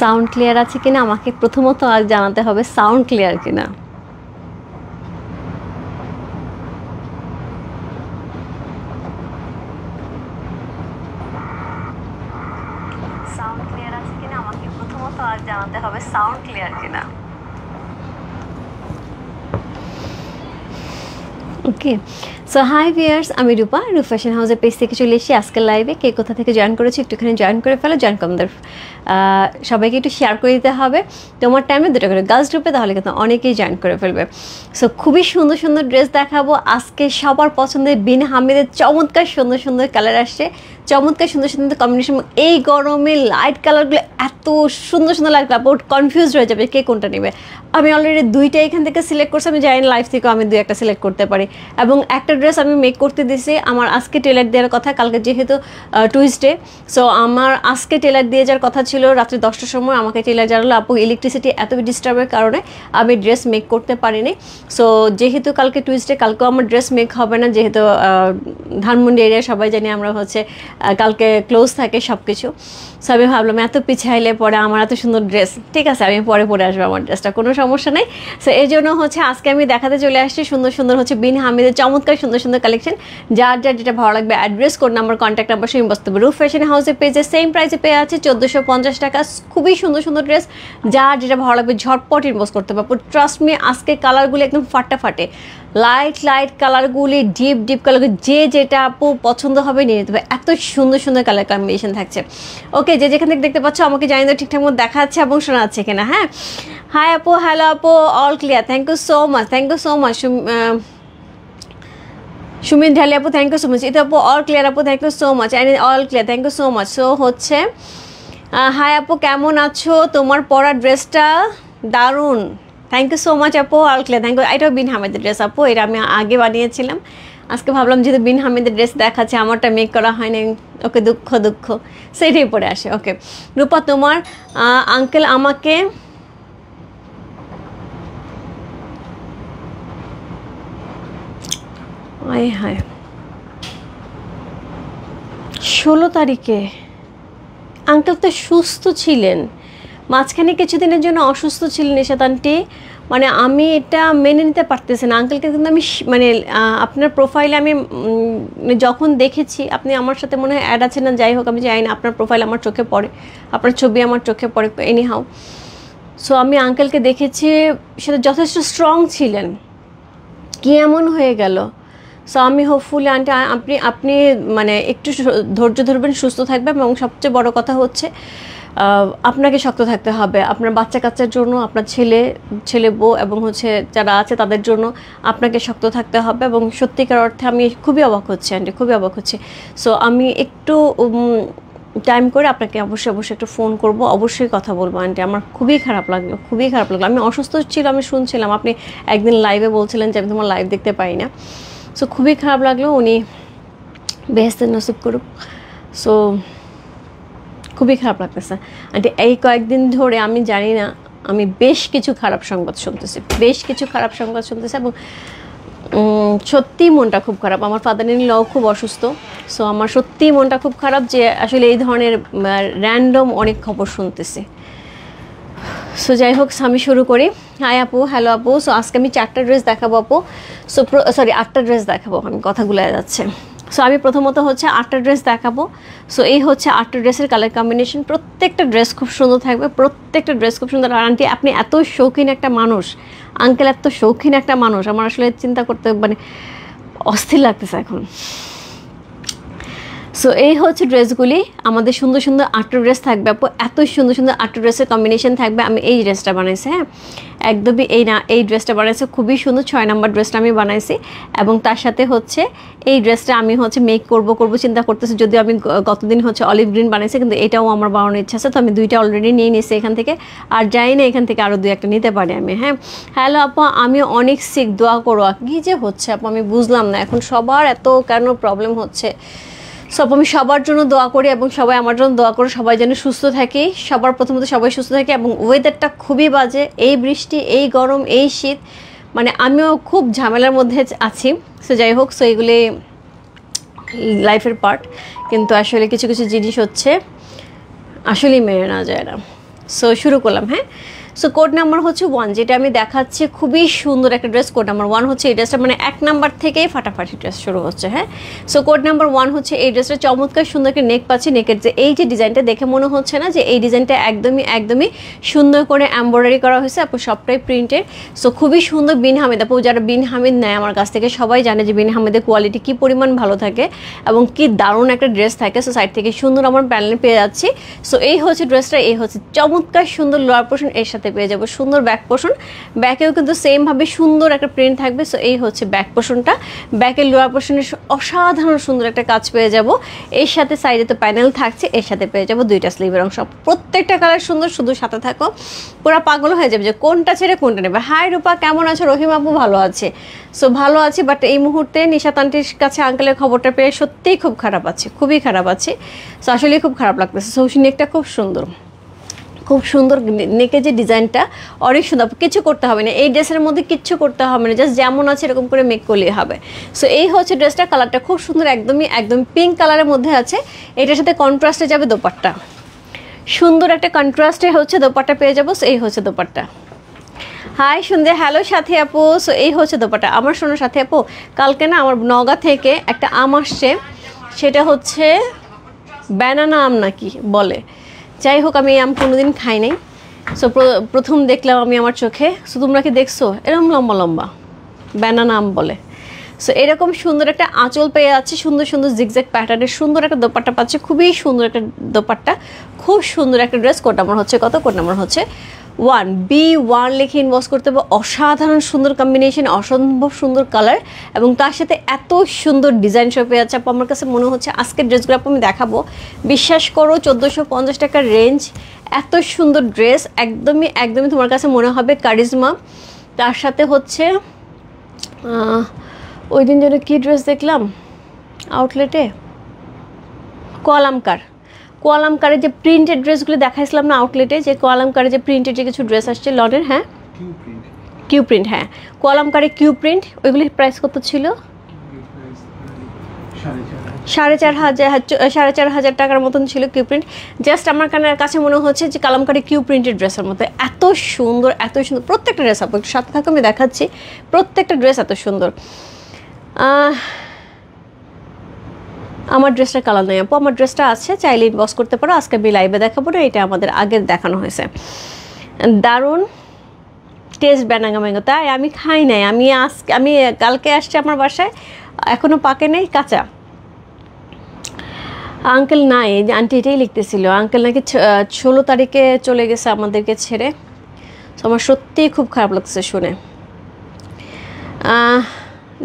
Sound clear আছে কিনা আমাকে প্রথমত আজ জানাতে হবে, সাউন্ড ক্লিয়ার কিনা। সাউন্ড ক্লিয়ার আছে কিনা আমাকে প্রথমত আজ জানাতে হবে, সাউন্ড ক্লিয়ার কিনা। ওকে, সো হাই ভিউয়ার্স, আমি রূপা ফ্যাশন হাউসের পেজ থেকে চলে এসেছি আজকের লাইভে। কে কোথা থেকে জয়েন করেছি একটুখানি জয়েন করে ফেলো, জয়েন কমদের সবাইকে একটু শেয়ার করে দিতে হবে তোমার টাইমে 2টা করে গার্লস গ্রুপে, তাহলে কিন্তু অনেকেই জয়েন করে ফেলবে। সো খুবই সুন্দর সুন্দর ড্রেস দেখাবো আজকে, সবার পছন্দের বিন হামিদের চমৎকার সুন্দর সুন্দর কালার আসছে, চমৎকার সুন্দর সুন্দর কম্বিনেশন। এই গরমে লাইট কালারগুলো এত সুন্দর সুন্দর লাইট কালার, কনফিউজ হয়ে যাবে কে কোনটা নেবে। আমি অলরেডি 2টা এখান থেকে সিলেক্ট করছি, আমি জানি লাইভ থেকেও আমি 2-1টা সিলেক্ট করতে পারি। এবং একটা ড্রেস আমি মেক করতে দিয়েছি, আমার আজকে টেলার দেওয়ার কথা, কালকে যেহেতু টুইসডে, সো আমার আজকে টেলার দিয়ে যাওয়ার কথা ছিল রাত্রি 10টার সময়। আমাকে টেলার জানালো আপু ইলেকট্রিসিটি এত ডিস্টার্বের কারণে আমি ড্রেস মেক করতে পারিনি। সো যেহেতু কালকে টুইসডে, কালকেও আমার ড্রেস মেক হবে না, যেহেতু ধানমন্ডি এরিয়া সবাই জানি আমরা হচ্ছে কালকে ক্লোজ থাকে সব কিছু। সো আমি ভাবলাম এত পিছাইলে পরে আমার এত সুন্দর ড্রেস, ঠিক আছে আমি পরে পরে আসবো আমার ড্রেসটা, কোনো সমস্যা নেই। সো এই জন্য হচ্ছে আজকে আমি দেখাতে চলে আসছি সুন্দর সুন্দর হচ্ছে বিন হামিদের চমৎকার সুন্দর সুন্দর কালেকশন। যার যার যেটা ভালো লাগবে address, code number, contact number সঙ্গে বসতে হবে। রূপ ফ্যাশন হাউসের পেজে সেম প্রাইসে পেয়ে আছে 1450 টাকা। খুবই সুন্দর সুন্দর ড্রেস, যার যেটা ভালো লাগবে ঝটপট ইনবক্স করতে পারবো। ট্রাস্ট মি, আজকে কালারগুলো একদম ফাটাফাটে, লাইট লাইট কালারগুলি, ডিপ ডিপ কালারগুলি, যে যেটা আপু পছন্দ হবে নিয়ে নিতে হবে। এত সুন্দর সুন্দর কালার কম্বিনেশন থাকছে। ওকে, যে যেখান থেকে দেখতে পাচ্ছ আমাকে জানিয়ে দাও ঠিকঠাক মতো দেখা যাচ্ছে এবং শোনা যাচ্ছে কিনা। হ্যাঁ, হাই আপু, হ্যালো আপু, all clear, thank you so much, thank you so much. Sumit Dhali আপু, থ্যাংক ইউ সো মাচ। এটা আপু অল ক্লিয়ার আপু, thank you so much, and all clear, thank you so much. So হচ্ছে হাই আপু, কেমন আছো? তোমার পরা ড্রেসটা দারুণ, থ্যাংক ইউ সো মাচ আপু, অল ক্লিয়ার, থ্যাংক ইউ। এটাও বিন হামিদের ড্রেস আপু, এটা আমি আগে বানিয়েছিলাম। আজকে ভাবলাম যেহেতু বিন হামিদের ড্রেস দেখাচ্ছে, আমারটা মেক করা হয়নি, ওকে দুঃখ দুঃখ, সেইটাই পরে আসে। ওকে রূপা, তোমার আঙ্কেল আমাকে আয় হায় 16 তারিখে আঙ্কেল তো সুস্থ ছিলেন, মাঝখানে কিছুদিনের জন্য অসুস্থ ছিলেন নিশাত আন্টি, মানে আমি এটা মেনে নিতে পারতেছি না। আঙ্কেলকে কিন্তু আমি মানে আপনার প্রোফাইলে আমি যখন দেখেছি, আপনি আমার সাথে মনে হয় অ্যাড আছে না, যাই হোক আমি জানি না, আপনার প্রোফাইল আমার চোখে পড়ে, আপনার ছবি আমার চোখে পড়ে, এনি হাউ। সো আমি আঙ্কেলকে দেখেছি, সেটা যথেষ্ট স্ট্রং ছিলেন, কি এমন হয়ে গেল? সো আমি হোপফুলি আন্টি আপনি মানে একটু ধৈর্য ধরবেন, সুস্থ থাকবেন, এবং সবচেয়ে বড় কথা হচ্ছে আপনাকে শক্ত থাকতে হবে আপনার বাচ্চা কাচ্চার জন্য, আপনার ছেলে বউ এবং হচ্ছে যারা আছে তাদের জন্য আপনাকে শক্ত থাকতে হবে। এবং সত্যিকার অর্থে আমি খুবই অবাক হচ্ছি আন্টি, খুবই অবাক হচ্ছি। সো আমি একটু টাইম করে আপনাকে অবশ্যই একটু ফোন করব, অবশ্যই কথা বলবো আন্টি। আমার খুবই খারাপ লাগলো, খুবই খারাপ লাগলো। আমি অসুস্থ ছিল, আমি শুনছিলাম আপনি একদিন লাইভে বলছিলেন যে আমি তোমার লাইভ দেখতে পাই না। সো খুবই খারাপ লাগলো, উনি বেহেশতে নসিব করুক। সো খুবই খারাপ লাগতেছে আন্টি। এই কয়েকদিন ধরে আমি জানি না, আমি বেশ কিছু খারাপ সংবাদ শুনতেছি, এবং সত্যিই মনটা খুব খারাপ। আমার ফাদার ইন লও খুব অসুস্থ। সো আমার সত্যিই মনটা খুব খারাপ যে আসলে এই ধরনের র্যান্ডম অনেক খবর শুনতেছি। সো যাই হোক, আমি শুরু করি। হাই আপু, হ্যালো আপু। সো আজকে আমি 4টা ড্রেস দেখাবো আপু, সো 8টা ড্রেস দেখাবো, আমি কথাগুলো যাচ্ছে। সো আমি প্রথমত হচ্ছে 8টা ড্রেস দেখাবো। সো এই হচ্ছে 8টা ড্রেসের কালার কম্বিনেশন, প্রত্যেকটা ড্রেস খুব সুন্দর থাকবে, প্রত্যেকটা ড্রেস খুব সুন্দর। আর আন্টি আপনি এত শৌখিন একটা মানুষ, আঙ্কেল এত শৌখিন একটা মানুষ, আমার আসলে চিন্তা করতে মানে অস্থির লাগতেছে এখন। সো এই হচ্ছে ড্রেসগুলি, আমাদের সুন্দর সুন্দর 8টা ড্রেস থাকবে আপু, এত সুন্দর সুন্দর 8টা ড্রেসের কম্বিনেশন থাকবে। আমি এই ড্রেসটা বানাইছি, হ্যাঁ একদমই এই ড্রেসটা বানাইছি, খুবই সুন্দর। 6 নম্বর ড্রেসটা আমি বানাইছি, এবং তার সাথে হচ্ছে এই ড্রেসটা আমি হচ্ছে মেক করবো চিন্তা করতেছি। যদিও আমি গতদিন হচ্ছে অলিভ গ্রিন বানাইছি, কিন্তু এটাও আমার বানানোর ইচ্ছা আছে, তো আমি 2টা অলরেডি নিয়ে নিয়েছি এখান থেকে, আর যাই না এখান থেকে আরও 2-1টা নিতে পারি আমি। হ্যাঁ হ্যালো আপু, আমি অনেক সিক, দোয়া করো। কী যে হচ্ছে আপু আমি বুঝলাম না, এখন সবার এত কেন প্রবলেম হচ্ছে। সব আমি সবার জন্য দোয়া করি, এবং সবাই আমার জন্য দোয়া করো, সবাই যেন সুস্থ থাকি। সবার প্রথমত সবাই সুস্থ থাকি, এবং ওয়েদারটা খুবই বাজে, এই বৃষ্টি, এই গরম, এই শীত, মানে আমিও খুব ঝামেলার মধ্যে আছি। সো যাই হোক, সো এগুলি লাইফের পার্ট, কিন্তু আসলে কিছু কিছু জিনিস হচ্ছে আসলেই মেনে না যায় না। সো শুরু করলাম। হ্যাঁ, সো কোড নাম্বার হচ্ছে 1, যেটা আমি দেখাচ্ছি খুবই সুন্দর একটা ড্রেস। কোড নাম্বার 1 হচ্ছে এই ড্রেসটা, মানে 1 নাম্বার থেকেই ফাটাফাটি ড্রেস শুরু হচ্ছে। হ্যাঁ, সো কোড নাম্বার 1 হচ্ছে এই ড্রেসটা। চমৎকার সুন্দর একটা নেক পাচ্ছি। নেকের যে এই যে ডিজাইনটা দেখে মনে হচ্ছে না যে এই ডিজাইনটা একদমই সুন্দর করে এমব্রয়ডারি করা হয়েছে আপু, সবটাই প্রিন্টেড। সো খুবই সুন্দর। বিন হামিদ আপু, যারা বিন হামিদ নেয় আমার কাছ থেকে সবাই জানে যে বিন হামিদের কোয়ালিটি কী পরিমাণ ভালো থাকে এবং কি দারুণ একটা ড্রেস থাকে। সো সাইড থেকে সুন্দর আমার প্যানেল পেয়ে যাচ্ছি। সো এই হচ্ছে ড্রেসটা, এই হচ্ছে চমৎকার সুন্দর লোয়ার পোর্শন, এর সাথে পেয়ে যাবো সুন্দর ব্যাক পোর্শন। ব্যাকেও কিন্তু সেমভাবে সুন্দর একটা প্রিন্ট থাকবে। সো এই হচ্ছে ব্যাক পোর্শনটা। ব্যাকের লোয়ার পোর্শনের অসাধারণ সুন্দর একটা কাজ পেয়ে যাব। এর সাথে সাইডে তো প্যানেল থাকছে, এর সাথে পেয়ে যাবো 2টা স্লিভের অংশ। প্রত্যেকটা কালার সুন্দর, শুধু সাথে থাকো, পুরো পাগল হয়ে যাবে যে কোনটা ছেড়ে কোনটা নেবে। হাই রূপা, কেমন আছো? রহিম আপু, ভালো আছে। সো ভালো আছি, বাট এই মুহূর্তে নিশাত আন্টির কাছে আঙ্কেলের খবরটা পেয়ে সত্যিই খুব খারাপ আছে, খুবই খারাপ আছে। সো আসলেই খুব খারাপ লাগতেছে। সো নেকটা খুব সুন্দর, খুব সুন্দর। নেকে যে ডিজাইনটা অনেক সুন্দর, কিছু করতে হবে না এই ড্রেসের মধ্যে, কিচ্ছু করতে হবে না, জাস্ট যেমন আছে এরকম করে মেক করলেই হবে। সো এই হচ্ছে ড্রেসটা। কালারটা খুব সুন্দর, একদম পিঙ্ক কালারের মধ্যে আছে। এটার সাথে কন্ট্রাস্টে যাবে দোপাট্টা, সুন্দর একটা কন্ট্রাস্টে হচ্ছে দোপাট্টা পেয়ে যাবো। সো এই হচ্ছে দোপাট্টা। হাই সন্ধ্যে, হ্যালো সাথী আপু। সো এই হচ্ছে দোপাট্টা। আমার শোনো সাথী আপু, কালকে না আমার নগা থেকে একটা আম আসছে, সেটা হচ্ছে ব্যানানা আম নাকি বলে, যাই হোক আমি এই আম কোনোদিন খাই নাই। সো প্রথম দেখলাম আমি আমার চোখে। সো তোমরা কি দেখছো? এরকম লম্বা লম্বা ব্যানানা আম বলে। সো এরকম সুন্দর একটা আঁচল পেয়ে যাচ্ছে, সুন্দর সুন্দর জিগজ্যাগ প্যাটার্নের সুন্দর একটা দোপাট্টা পাচ্ছে, খুবই সুন্দর একটা দোপাট্টা, খুব সুন্দর একটা ড্রেস। কোড নাম্বার হচ্ছে কত? কোড নাম্বার হচ্ছে 1, B1 লিখে ইনবক্স করতে হবে। অসাধারণ সুন্দর কম্বিনেশন, অসম্ভব সুন্দর কালার এবং তার সাথে এত সুন্দর ডিজাইন সব পেয়ে যাচ্ছে। আপু আমার কাছে মনে হচ্ছে আজকের ড্রেসগুলো আপু আমি দেখাবো, বিশ্বাস করো 1450 টাকার রেঞ্জ, এত সুন্দর ড্রেস, একদমই তোমার কাছে মনে হবে কারিজমা। তার সাথে হচ্ছে ওই দিন যেন কী ড্রেস দেখলাম আউটলেটে, কোয়ালামকারের যে প্রিন্টেড ড্রেসগুলো দেখাইছিলাম না আউটলেটে, যে কোয়ালামকারের যে প্রিন্টেড যে কিছু ড্রেস আসছে লনের। হ্যাঁ, কিউ প্রিন্ট, হ্যাঁ কোয়ালামকারের কিউ প্রিন্ট, ওইগুলির প্রাইস কত ছিল? 4,500 টাকার মতন ছিল কিউ প্রিন্ট। জাস্ট আমার কাছে মনে হচ্ছে যে কালামকারি কিউ প্রিন্টেড ড্রেসের মতো, এত সুন্দর প্রত্যেকটা ড্রেস। আপু একটু সাথে থাকো, আমি দেখাচ্ছি প্রত্যেকটা ড্রেস এত সুন্দর। আমার ড্রেসটা কালার নেই আপু, আমার ড্রেসটা আছে, চাইলে ইনবক্স করতে পারো। আজকে আমি লাইভে দেখাবো না, এটা আমাদের আগে দেখানো হয়েছে। দারুণ টেস্ট ব্যানাঙ্গা ম্যাঙ্গো, তাই আমি খাই নাই। আমি কালকে আসছি আমার বাসায়, এখনও পাকে নেই, কাঁচা। আঙ্কেল নাই, আন্টি এটাই লিখতেছিল, আঙ্কেল নাকি 16 তারিখে চলে গেছে আমাদেরকে ছেড়ে। তো আমার সত্যিই খুব খারাপ লাগছে শুনে।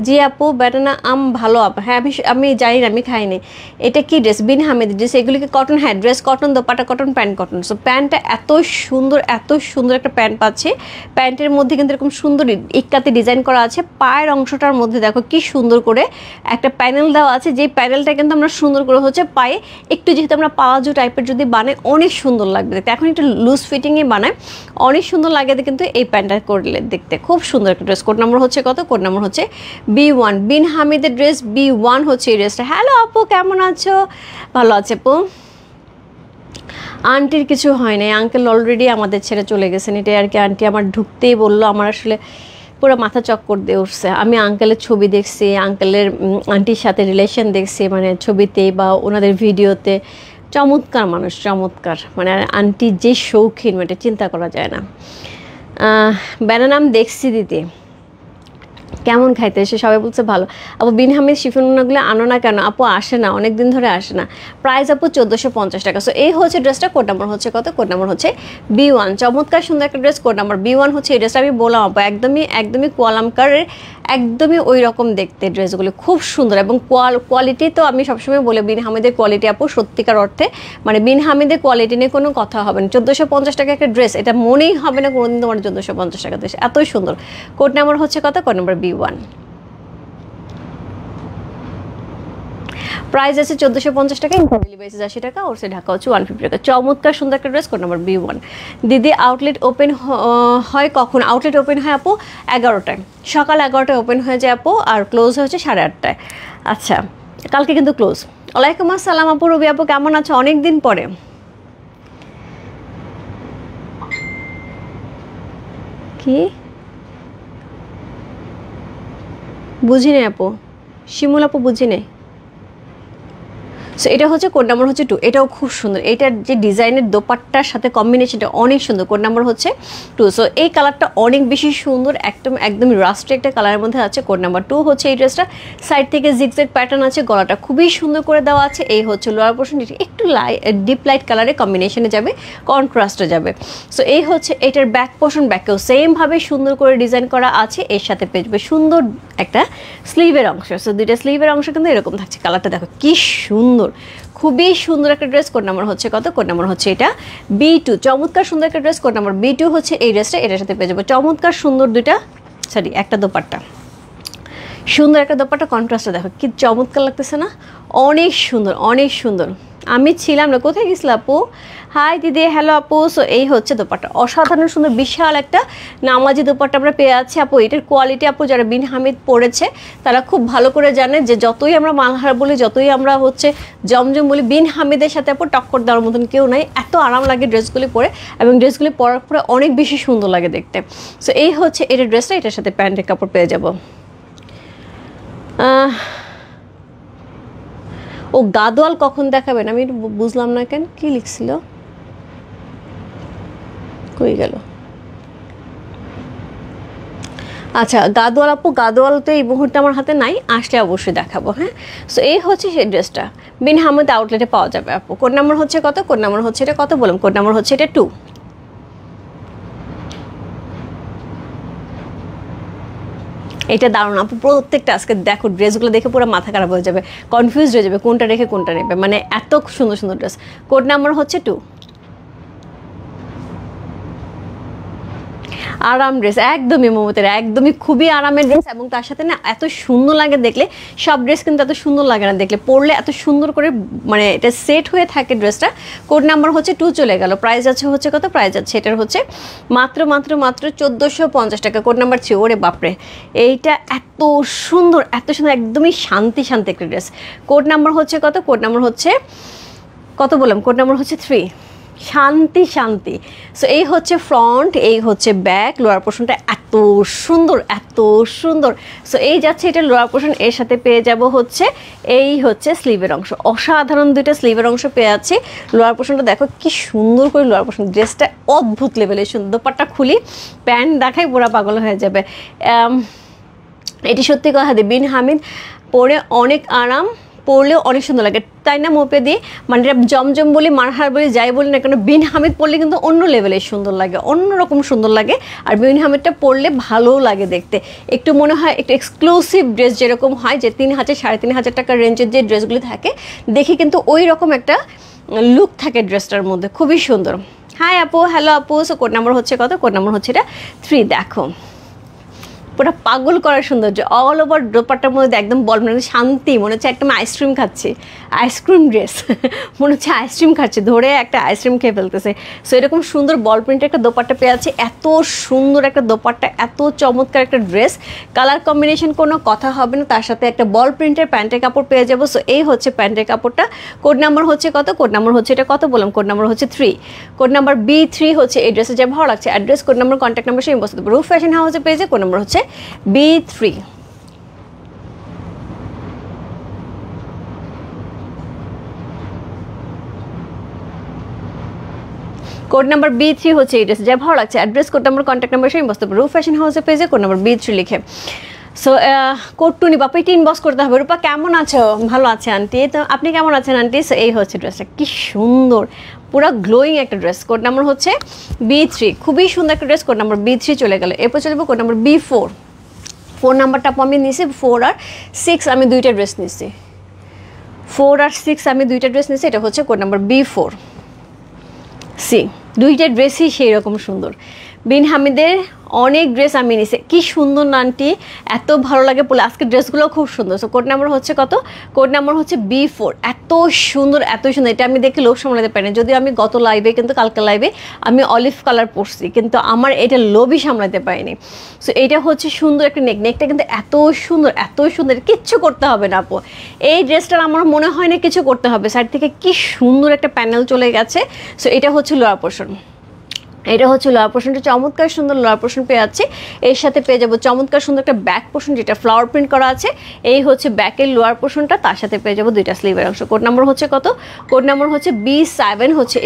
জি আপু, ব্যানানা আম ভালো আপু। হ্যাঁ আমি জানি না, আমি খাইনি। এটা কি ড্রেস? বিন হামিদ ড্রেস। এগুলিকে কটন, হ্যাঁ dress cotton, dupatta cotton, pant cotton. So প্যান্টটা এত সুন্দর একটা প্যান্ট পাচ্ছে। প্যান্টের মধ্যে কিন্তু এরকম সুন্দর ইক্কাতে ডিজাইন করা আছে। পায়ের অংশটার মধ্যে দেখো কি সুন্দর করে একটা প্যানেল দেওয়া আছে, যেই প্যানেলটা কিন্তু আমরা সুন্দর করে হচ্ছে পায়ে একটু, যেহেতু আমরা পালাজো টাইপের যদি বানাই অনেক সুন্দর লাগবে দেখতে। এখন একটু লুজ ফিটিংয়ে বানায়, অনেক সুন্দর লাগে কিন্তু এই প্যান্টটা করলে দেখতে, খুব সুন্দর একটা ড্রেস। কোড নাম্বার হচ্ছে কত? কোড নাম্বার হচ্ছে B1, বিন হামিদের ড্রেস B1 হচ্ছে এই ড্রেসটা। হ্যালো আপু, কেমন আছো? ভালো আছে আপু। আন্টির কিছু হয় নাই, আঙ্কেল অলরেডি আমাদের ছেড়ে চলে গেছেন, এটাই আর কি। আন্টি আমার ঢুকতেই বললো, আমার আসলে পুরো মাথা চক্কর দিয়ে উঠছে। আমি আঙ্কেলের ছবি দেখছি, আঙ্কেলের আন্টির সাথে রিলেশন দেখছি, মানে ছবিতে বা ওনাদের ভিডিওতে। চমৎকার মানুষ, চমৎকার, মানে আন্টি যে শৌখিন, মানে চিন্তা করা যায় না। ব্যানানাম দেখছি দিদি, কেমন খাইতে এসে সবাই বলছে ভালো। আপু বিন হামিদ শিফনগুলো আনো না কেন? আপু আসে না, অনেক দিন ধরে আসে না। প্রাইস আপু 1450 টাকা। সো এই হচ্ছে ড্রেসটা। কোড নাম্বার হচ্ছে কত? কোড নাম্বার হচ্ছে B1। চমৎকার সুন্দর একটা ড্রেস। কোড নাম্বার B1 হচ্ছে এই ড্রেসটা। আমি বললাম আপু একদমই কোয়ালামকারের, একদমই ওই রকম দেখতে ড্রেসগুলো, খুব সুন্দর। এবং কোয়ালিটি তো আমি সবসময় বলি, বিন হামিদের কোয়ালিটি আপু সত্যিকার অর্থে, মানে বিন হামিদের কোয়ালিটি নিয়ে কোনো কথা হবে না। 1450 টাকা একটা ড্রেস, এটা মনেই হবে না কোনোদিন তোমার 1450 টাকা ড্রেস, এতই সুন্দর। কোড নাম্বার হচ্ছে কত? Code number B1। প্রাইস আছে 1450 টাকা, ইনফ্যামিলি বেসিস 80 টাকা, ওর সে ঢাকা হচ্ছে 150 টাকা। চমৎকার সুন্দর একটা ড্রেস। Code number B1। দিদি আউটলেট ওপেন হয় কখন? আউটলেট ওপেন হয় আপু 11টায়, সকাল 11টায় ওপেন হয়ে যায় আপু, আর ক্লোজ হচ্ছে 8:30টায়। আচ্ছা, কালকে কিন্তু ক্লোজ। ওয়ালাইকুম আসসালাম আপু, রবি আপু কেমন আছো? অনেক দিন পরে। কি বুঝি নাই আপু, শিমুল আপু বুঝি নাই। সো এটা হচ্ছে কোড নাম্বার হচ্ছে 2, এটাও খুব সুন্দর, এটার যে ডিজাইনের দোপাট্টার সাথে কম্বিনেশনটা অনেক সুন্দর। কোড নাম্বার হচ্ছে 2। সো এই কালারটা অনেক বেশি সুন্দর, একদমই রাস্টে একটা কালারের মধ্যে আছে। কোড নাম্বার 2 হচ্ছে এই ড্রেসটা, সাইড থেকে জিগজ্যাগ প্যাটার্ন আছে, গলাটা খুবই সুন্দর করে দেওয়া আছে। এই হচ্ছে লোয়ার পোর্শন, একটু ডিপ লাইট কালারে কম্বিনেশনে যাবে, কন্ট্রাস্টে যাবে। সো এই হচ্ছে এটার ব্যাক পোর্শন, ব্যাকেও সেমভাবে সুন্দর করে ডিজাইন করা আছে। এর সাথে পেয়ে যাবে সুন্দর একটা স্লিভের অংশ। সো দুইটা স্লিভের অংশ কিন্তু এরকম থাকছে। কালারটা দেখো কি সুন্দর, খুবই সুন্দর একটা ড্রেস। কোড নাম্বার হচ্ছে কত? কোড নাম্বার হচ্ছে এটা B2। চমৎকার সুন্দর একটা ড্রেস, কোড নাম্বার B2 হচ্ছে এই ড্রেসটা। এটার সাথে পেয়ে যাবো চমৎকার সুন্দর একটা দোপাট্টা, সুন্দর একটা দোপাট্টা। কন্ট্রাস্টটা দেখো কি চমৎকার লাগতেছে না? অনেক সুন্দর, অনেক সুন্দর। আমি ছিলাম না, কোথায় গেছিলাম আপু? হাই দিদি, হ্যালো আপু। সো এই হচ্ছে দোপাট্টা, অসাধারণ সুন্দর, বিশাল একটা নামাজি দোপাট্টা আমরা পেয়ে আছি আপু। এটার কোয়ালিটি আপু যারা বিন হামিদ পড়েছে তারা খুব ভালো করে জানে যে যতই আমরা মালহার বলি, যতই আমরা হচ্ছে জমজম বলি, বিন হামিদের সাথে আপু টক্কর দেওয়ার মতন কেউ নাই। এত আরাম লাগে ড্রেসগুলি পরে, এবং ড্রেসগুলি পরার পরে অনেক বেশি সুন্দর লাগে দেখতে। সো এই হচ্ছে এটার ড্রেসটা, এটার সাথে প্যান্টের কাপড় পেয়ে যাব। ও গাদোয়াল কখন দেখাবেন? আমি বুঝলাম না কেন, কি লিখছিল, কই গেল? আচ্ছা গাদোয়াল আপু, গাদোয়াল তো এই মুহূর্তে আমার হাতে নাই, আসলে অবশ্যই দেখাবো। হ্যাঁ, সো এই হচ্ছে সেই ড্রেসটা, বিন হামিদ আউটলেটে পাওয়া যাবে আপু। কোড নাম্বার হচ্ছে কত? কোড নাম্বার হচ্ছে এটা কত বললাম? কোড নাম্বার হচ্ছে এটা 2। এটা দারুণ আপু, প্রত্যেকটা আজকে দেখো ড্রেসগুলো দেখে পুরো মাথা খারাপ হয়ে যাবে, কনফিউজ হয়ে যাবে কোনটা রেখে কোনটা নেবে, মানে এত সুন্দর সুন্দর ড্রেস। কোড নাম্বার হচ্ছে 2। আরাম ড্রেস, একদমই মমতার, একদমই খুবই আরামের ড্রেস, এবং তার সাথে না এত সুন্দর লাগে দেখলে। সব ড্রেস কিন্তু এত সুন্দর লাগে না দেখলে, পরলে এত সুন্দর করে মানে এটা সেট হয়ে থাকে ড্রেসটা। কোড নাম্বার হচ্ছে 2 চলে গেল। প্রাইস আছে হচ্ছে কত? প্রাইস আছে এটার হচ্ছে মাত্র 1450 টাকা। Code number 3। ওরে বাপরে, এইটা এত সুন্দর, এত সুন্দর, একদমই শান্তি শান্তি একটা ড্রেস। কোড নাম্বার হচ্ছে কত? কোড নাম্বার হচ্ছে কত বললাম? কোড নাম্বার হচ্ছে 3। শান্তি শান্তি। সো এই হচ্ছে ফ্রন্ট, এই হচ্ছে ব্যাক, লোয়ার পোর্শনটা এত সুন্দর, এত সুন্দর। সো এই যাচ্ছে এটা লোয়ার পোর্শন, এর সাথে পেয়ে যাব হচ্ছে এই হচ্ছে স্লিভের অংশ, অসাধারণ দুইটা স্লিভের অংশ পেয়ে আছে। লোয়ার পোর্শনটা দেখো কি সুন্দর করে লোয়ার পোর্শন, ড্রেসটা অদ্ভুত লেভেলের সুন্দর। দোপাট্টা খুলি, প্যান্ট দেখাই পুরা পাগল হয়ে যাবে। এটি সত্যি কথা, বিন হামিদ পরে অনেক আরাম, পরলেও অনেক সুন্দর লাগে, তাই না মোপে দিয়ে? মানে এটা জমজম বলি, মারহার বলি, যাই বলি না কেন, বিন হামিদ পরলে কিন্তু অন্য লেভেলের সুন্দর লাগে, অন্যরকম সুন্দর লাগে। আর বিন হামিদটা পরলে ভালোও লাগে দেখতে, একটু মনে হয় একটু এক্সক্লুসিভ ড্রেস যেরকম হয়, যে 3000 3500 টাকার রেঞ্জের যে ড্রেসগুলি থাকে, দেখি কিন্তু ওই রকম একটা লুক থাকে ড্রেসটার মধ্যে, খুবই সুন্দর। হাই আপু, হ্যালো আপু। সো কোড নাম্বার হচ্ছে কত? কোড নাম্বার হচ্ছে এটা 3। দেখো পুরো পাগল করার সৌন্দর্য, অল ওভার দোপাট্টার মধ্যে একদম বল, মানে শান্তি, মনে হচ্ছে একদম আইসক্রিম খাচ্ছি, আইসক্রিম ড্রেস মনে হচ্ছে আইসক্রিম খাচ্ছে, ধরে একটা আইসক্রিম খেয়ে ফেলতেছে। সো এরকম সুন্দর বল প্রিন্টের একটা দোপাট্টা পেয়ে আছে, এত সুন্দর একটা দোপাট্টা, এত চমৎকার একটা ড্রেস, কালার কম্বিনেশন কোনো কথা হবে না। তার সাথে একটা বল প্রিন্টের প্যান্টের কাপড় পেয়ে যাবো। সো এই হচ্ছে প্যান্টের কাপড়টা। কোড নাম্বার হচ্ছে কত? কোড নাম্বার হচ্ছে এটা কত বললাম? কোড নাম্বার হচ্ছে 3। কোড নাম্বার B3 হচ্ছে এই ড্রেসে যা ভালো লাগছে। Address, code number, contact number সেই বসতে রূপ ফ্যাশন হাউসে পেয়েছে। কোড নাম্বার হচ্ছে B3। কোড নাম্বার B3 হচ্ছে এই ড্রেস যা ভালো লাগছে। Address, code number, contact number সেই বসতে রূপ ফ্যাশন হাউসে পেয়েছে। কোড নাম্বার B3 লিখে। সো কোড টু নিবা, আপনি ইনবক্স করতে হবে। রূপা কেমন আছো? ভালো আছে আন্টি, তো আপনি কেমন আছেন আন্টি? সো এই হচ্ছে ড্রেসটা, কি সুন্দর, পুরো গ্লোয়িং একটা ড্রেস। কোড নাম্বার হচ্ছে B3, খুবই সুন্দর একটা ড্রেস। কোড নাম্বার B3 চলে গেল। এরপর চলে যাবো কোড নাম্বার B4। 4 নাম্বারটা আমি নিয়েছি, 4 আর 6 আমি দুইটা ড্রেস নিয়েছি, 4 আর 6 আমি দুইটা ড্রেস নিয়েছি। এটা হচ্ছে কোড নাম্বার B4 সি। দুইটা ড্রেসই সেই রকম সুন্দর। বিন হামিদের অনেক ড্রেস আমি নিয়েছি, কি সুন্দর নানটি, এত ভালো লাগে বলে। আজকে ড্রেসগুলো খুব সুন্দর। সো কোড নাম্বার হচ্ছে কত? কোড নাম্বার হচ্ছে B4। এত সুন্দর, এত সুন্দর, এটা আমি দেখে লোভ সামলাতে পারি না। যদিও আমি গত লাইভে, কিন্তু কালকে লাইভে আমি অলিভ কালার পরছি, কিন্তু আমার এটা লোভই সামলাতে পারিনি। সো এইটা হচ্ছে সুন্দর একটা নেক, নেকটা কিন্তু এত সুন্দর, এত সুন্দর, কিচ্ছু করতে হবে না আপু। এই ড্রেসটার আমার মনে হয় না কিছু করতে হবে, সাইড থেকে কি সুন্দর একটা প্যানেল চলে গেছে। সো এটা হচ্ছে লোয়ার পোর্শন। এটা হচ্ছে লোয়ার পোর্শনটা, চমৎকার সুন্দর লোয়ার পোর্শন পেয়ে যাচ্ছে। এর সাথে পেয়ে যাবো চমৎকার সুন্দর একটা ব্যাক পোর্শন যেটা ফ্লাওয়ার প্রিন্ট করা আছে। এই হচ্ছে ব্যাকের লোয়ার পোর্শনটা, তার সাথে পেয়ে যাবো 2টা স্লিভের অংশ। কোড নাম্বার হচ্ছে কত? কোড নাম্বার হচ্ছে B7 হচ্ছে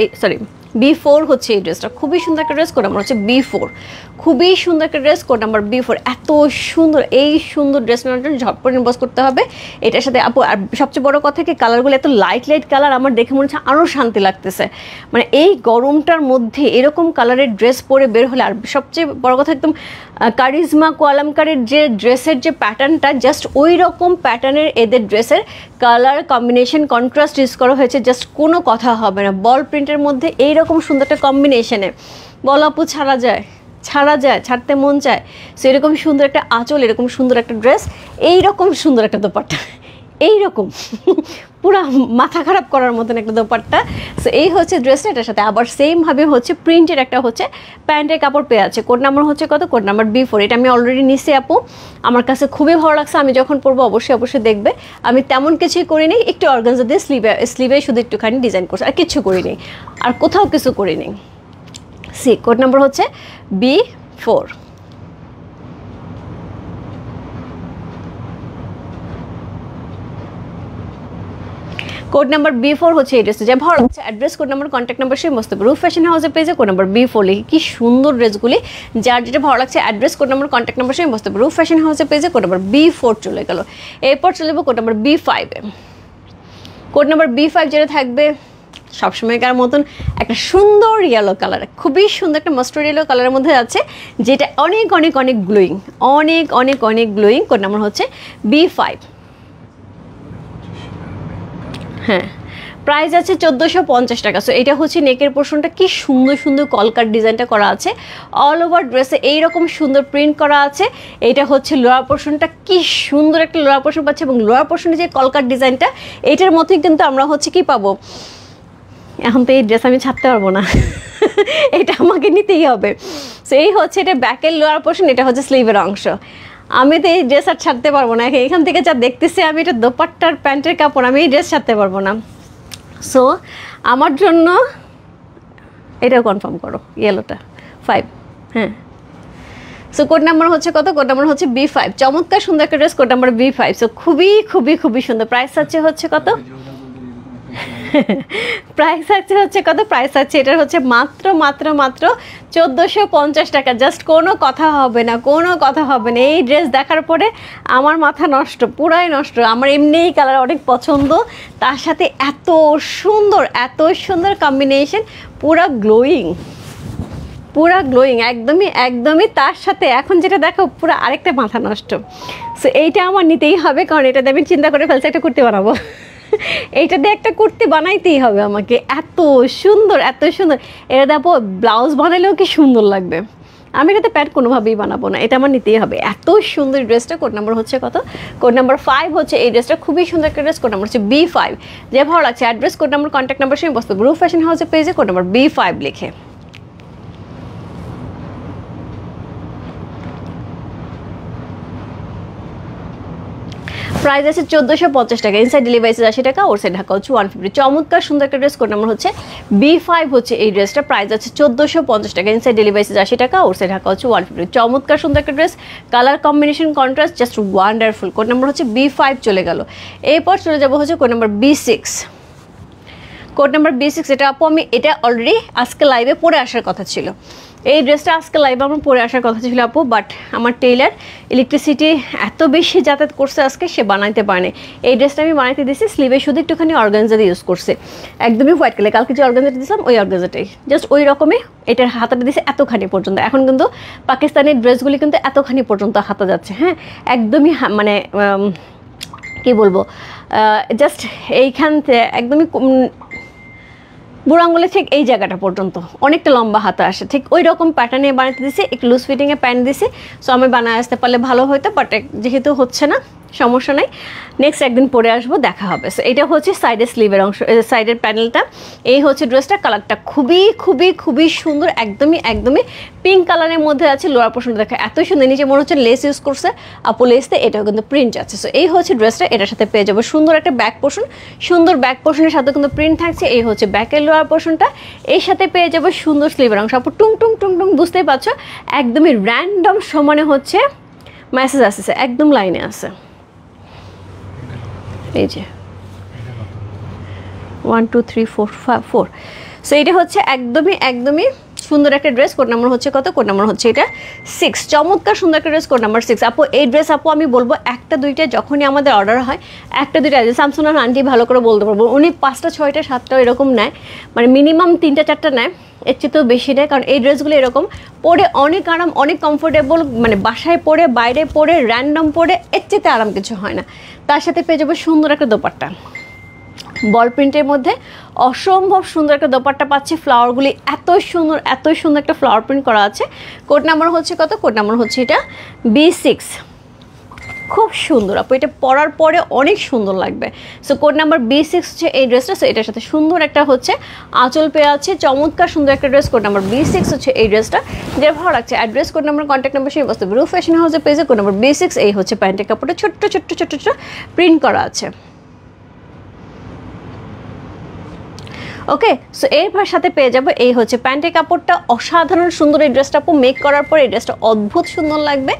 B4 হচ্ছে এই ড্রেসটা। খুবই সুন্দর একটা ড্রেস, কোড নাম্বার হচ্ছে B4। খুবই সুন্দর একটা ড্রেস, কোড নাম্বার B4। এত সুন্দর, এই সুন্দর ড্রেস নেওয়ার জন্য ঝটপট ইনবক্স করতে হবে। এটার সাথে আপু আর সবচেয়ে বড় কথা কি কালারগুলো এত লাইট লাইট কালার, আমার দেখে মনে হচ্ছে আরও শান্তি লাগতেছে। মানে এই গরমটার মধ্যে এরকম কালারের ড্রেস পরে বের হলে, আর সবচেয়ে বড় কথা একদম কারিজমা কোয়ালামকারের যে ড্রেসের যে প্যাটার্নটা, জাস্ট ওই রকম প্যাটার্নের এদের ড্রেসের কালার কম্বিনেশন কন্ট্রাস্ট ইউজ করা হয়েছে, জাস্ট কোনো কথা হবে না। বল প্রিন্টের মধ্যে এইরকম সুন্দর একটা কম্বিনেশনে বল আপু ছাড়া যায়, ছাড়তে মন চায়। সো এরকম সুন্দর একটা আঁচল, এরকম সুন্দর একটা ড্রেস, এইরকম সুন্দর একটা দোপাট্টা, এইরকম পুরো মাথা খারাপ করার মতন একটা দোপাট্টা। সো এই হচ্ছে ড্রেসটা। এটার সাথে আবার সেমভাবে হচ্ছে প্রিন্টের একটা হচ্ছে প্যান্টের কাপড় পেয়ে আছে। কোড নাম্বার হচ্ছে কত? Code number B4। এটা আমি অলরেডি নিছি আপু, আমার কাছে খুবই ভালো লাগছে। আমি যখন পরবো অবশ্যই দেখবে। আমি তেমন কিছুই করিনি, একটু অর্গানজা দিয়ে স্লিভে শুধু একটুখানি ডিজাইন করছি, আর কিচ্ছু করিনি, আর কোথাও কিছু করিনি। কোড নাম্বার হচ্ছে B4। কোড নাম্বার B4 হচ্ছে এই ড্রেসটা। যে ভালো লাগছে address, code number, contact number সেই মস্ত রূপ ফ্যাশন হাউসের পেজে কোড নাম্বার B4 লিখে। কি সুন্দর ড্রেসগুলি, যার যেটা ভালো লাগছে address, code number, contact number সেই মস্ত রূপ ফ্যাশন হাউসের পেজে কোড নাম্বার B4 চলে গেল। এরপর চলে যাবো কোড নাম্বার B5 এ। কোড নাম্বার B5 যেটা থাকবে সবসময়কার মতন একটা সুন্দর ইয়েলো কালার, খুবই সুন্দর একটা মাস্টার্ড ইয়েলো কালারের মধ্যে আছে, যেটা অনেক অনেক অনেক গ্লোয়িং, অনেক অনেক অনেক গ্লোয়িং। কোড নাম্বার হচ্ছে B5। হ্যাঁ, প্রাইস আছে 1450 টাকা। সো এটা হচ্ছে নেকের পোর্শনটা, কি সুন্দর সুন্দর কলকার ডিজাইনটা করা আছে, অল ওভার ড্রেসে এইরকম সুন্দর প্রিন্ট করা আছে। এটা হচ্ছে লোয়ার পোর্শনটা, কি সুন্দর একটা লোয়ার পোর্শন পাচ্ছে, এবং লোয়ার পোর্শনে যে কলকার ডিজাইনটা, এটার মধ্যেই কিন্তু আমরা হচ্ছে কি পাবো। এখন তো এই ড্রেস আমি ছাড়তে পারবো না, এটা আমাকে নিতেই হবে। সো এই হচ্ছে এটা ব্যাকের লোয়ার পোর্শন, এটা হচ্ছে স্লিভের অংশ। আমি তো এই ড্রেস আর ছাড়তে পারবো না, এখান থেকে যা দেখতেছি আমি, এটা দোপাট্টার প্যান্টের কাপড়, আমি এই ড্রেস ছাড়তে পারবো না। সো আমার জন্য এটাও কনফার্ম করো, ইয়েলোটা 5। হ্যাঁ, সো কোড নাম্বার হচ্ছে কত? কোড নাম্বার হচ্ছে B5। চমৎকার সুন্দর একটা dress, code number B5। So খুবই খুবই খুবই সুন্দর। প্রাইস হচ্ছে কত? প্রাইস হচ্ছে কত? প্রাইস আছে এটার হচ্ছে মাত্র মাত্র মাত্র 1450 টাকা। জাস্ট কোনো কথা হবে না, কোনো কথা হবে না। এই ড্রেস দেখার পরে আমার মাথা নষ্ট, পুরাই নষ্ট। আমার এমনিই কালার অনেক পছন্দ, তার সাথে এত সুন্দর কম্বিনেশন, পুরা গ্লোয়িং, একদমই। তার সাথে এখন যেটা দেখো পুরো আরেকটা মাথা নষ্ট। সো এইটা আমার নিতেই হবে, কারণ এটাতে আমি চিন্তা করে ফেলছি একটা কুর্তি বানাবো। এইটা দিয়ে একটা কুর্তি বানাইতেই হবে আমাকে। এত সুন্দর এটা দেখো, ব্লাউজ বানালেও কি সুন্দর লাগবে। আমি এটাতে প্যান্ট কোনোভাবেই বানাবো না, এটা আমার নিতেই হবে। এত সুন্দর ড্রেসটা। কোড নাম্বার হচ্ছে কত? কোড নাম্বার 5 হচ্ছে এই ড্রেসটা। খুবই সুন্দর একটা ড্রেস, কোড নাম্বার হচ্ছে B5। যে ভালো লাগছে address, code number, contact number সঙ্গে বস্তু গ্রুপ ফ্যাশন হাউসের পেজে কোড নাম্বার B5 লিখে। প্রাইস আছে 1450 টাকা। ইনসাইড ডেলিভারি 80 টাকা, ওর সাইড ঢাকা হচ্ছে 150। চমৎকার সুন্দর একটা ড্রেস, কোড নাম্বার হচ্ছে B5 হচ্ছে এই ড্রেসটা। প্রাইস আছে 1450 টাকা। ইনসাইড ডেলিভারি 80 টাকা, ওর সাইড ঢাকা হচ্ছে 150। চমৎকার সুন্দর একটা dress, colour combination contrast just wonderful. Code number হচ্ছে B5 চলে গেল। এরপর চলে যাবো হচ্ছে code number B6। Code number B6 এটা আপু আমি এটা অলরেডি আজকে লাইভে পরে আসার কথা ছিল। এই ড্রেসটা আজকে লাইভে আমার পরে আসার কথা ছিল আপু, বাট আমার টেইলার ইলেকট্রিসিটি এত বেশি যাতায়াত করছে আজকে, সে বানাইতে পারেনি। এই ড্রেসটা আমি বানাইতে দিয়েছি, স্লিভে শুধু একটুখানি অর্গানজা দিয়ে ইউজ করছে, একদমই হোয়াইট কালার। কালকে যে অর্গানজাটা দিয়েছিলাম ওই অর্গানজাটাই, জাস্ট ওই রকমই এটার হাতাটা দিয়েছে এতখানি পর্যন্ত। এখন কিন্তু পাকিস্তানের ড্রেসগুলি কিন্তু এতখানি পর্যন্ত হাতা যাচ্ছে। হ্যাঁ, একদমই মানে কি বলবো, জাস্ট এইখান থেকে একদমই বুড়ো আঙুলে ঠিক এই জায়গাটা পর্যন্ত অনেকটা লম্বা হাতা আসে, ঠিক ওই রকম প্যাটার্নে বানাতে দিছি। একটু লুজ ফিটিংয়ে প্যান্ট দিছি। সো আমি বানায় আসতে পারলে ভালো হতো, বাট যেহেতু হচ্ছে না, সমস্যা নাই, নেক্সট একদিন পরে আসবো, দেখা হবে। সো এটা হচ্ছে সাইডের স্লিভের অংশ, সাইডের প্যানেলটা। এই হচ্ছে ড্রেসটা, কালারটা খুবই খুবই খুবই সুন্দর, একদমই একদমই পিঙ্ক কালারের মধ্যে আছে। লোয়ার পোর্শনটা দেখা এত সুন্দর, নিচে মনে হচ্ছে লেস ইউজ করছে, আপু লেসতে এটাও কিন্তু প্রিন্ট আছে। সো এই হচ্ছে ড্রেসটা, এটার সাথে পেয়ে যাবো সুন্দর একটা ব্যাক পোর্শন, সুন্দর ব্যাক পোর্শনের সাথে কিন্তু প্রিন্ট থাকছে। এই হচ্ছে ব্যাকের লোয়ার পোর্শনটা, এর সাথে পেয়ে যাবো সুন্দর স্লিভের অংশ। আপু টুং টুং টুং টুং বুঝতেই পারছো, একদমই র্যান্ডম সমানে হচ্ছে মেসেজ আসছে, একদম লাইনে আছে। এই যে 1 2 3 4 5 4। সো এটা হচ্ছে একদমই একদমই সুন্দর একটা ড্রেস। কোড নাম্বার হচ্ছে কত? কোড নাম্বার হচ্ছে এটা 6। চমৎকার সুন্দর একটা ড্রেস, কোড নাম্বার 6। আপু এই ড্রেস আপু আমি বলবো একটা দুইটা যখনই আমাদের অর্ডার হয়, একটা দুইটা স্যামসুং আর আন্টি ভালো করে বলতে পারবো, উনি 5টা 6টা 7টা এরকম নেয়, মানে মিনিমাম 3টা 4টা নেয়, এর চেয়ে তো বেশি নেয়। কারণ এই ড্রেসগুলো এরকম পরে অনেক আরাম, অনেক কমফোর্টেবল, মানে বাসায় পরে, বাইরে পরে, র্যান্ডম পরে, এর চেয়ে আরাম কিছু হয় না। তার সাথে পেয়ে যাবো সুন্দর একটা দোপাট্টা, বল প্রিন্টের মধ্যে অসম্ভব সুন্দর একটা দোপাট্টা পাচ্ছি। ফ্লাওয়ারগুলি এত সুন্দর, এত সুন্দর একটা ফ্লাওয়ার প্রিন্ট করা আছে। কোড নাম্বার হচ্ছে কত? কোড নাম্বার হচ্ছে এটা B6। খুব সুন্দর আপু, এটা পরার পরে অনেক সুন্দর লাগবে। সো কোড নাম্বার B6 হচ্ছে এই ড্রেসটা। সো এটার সাথে সুন্দর একটা হচ্ছে আঁচল পেয়ে আছে, চমৎকার সুন্দর একটা ড্রেস। কোড নাম্বার B6 হচ্ছে এই ড্রেসটা, যেটা ভালো লাগছে। Address, code number, contact number সেই বস্তু রূপ ফ্যাশন হাউসের পেজে। Code number B6। এই হচ্ছে প্যান্টের কাপড়টা, ছোট্ট ছোট্ট ছোট্ট ছোট্ট প্রিন্ট করা আছে। ওকে, সো এর সাথে পেয়ে যাবো এই হচ্ছে প্যান্টের কাপড়টা, অসাধারণ সুন্দর। এই ড্রেসটা আপু মেক করার পর এই ড্রেসটা অদ্ভুত সুন্দর লাগবে।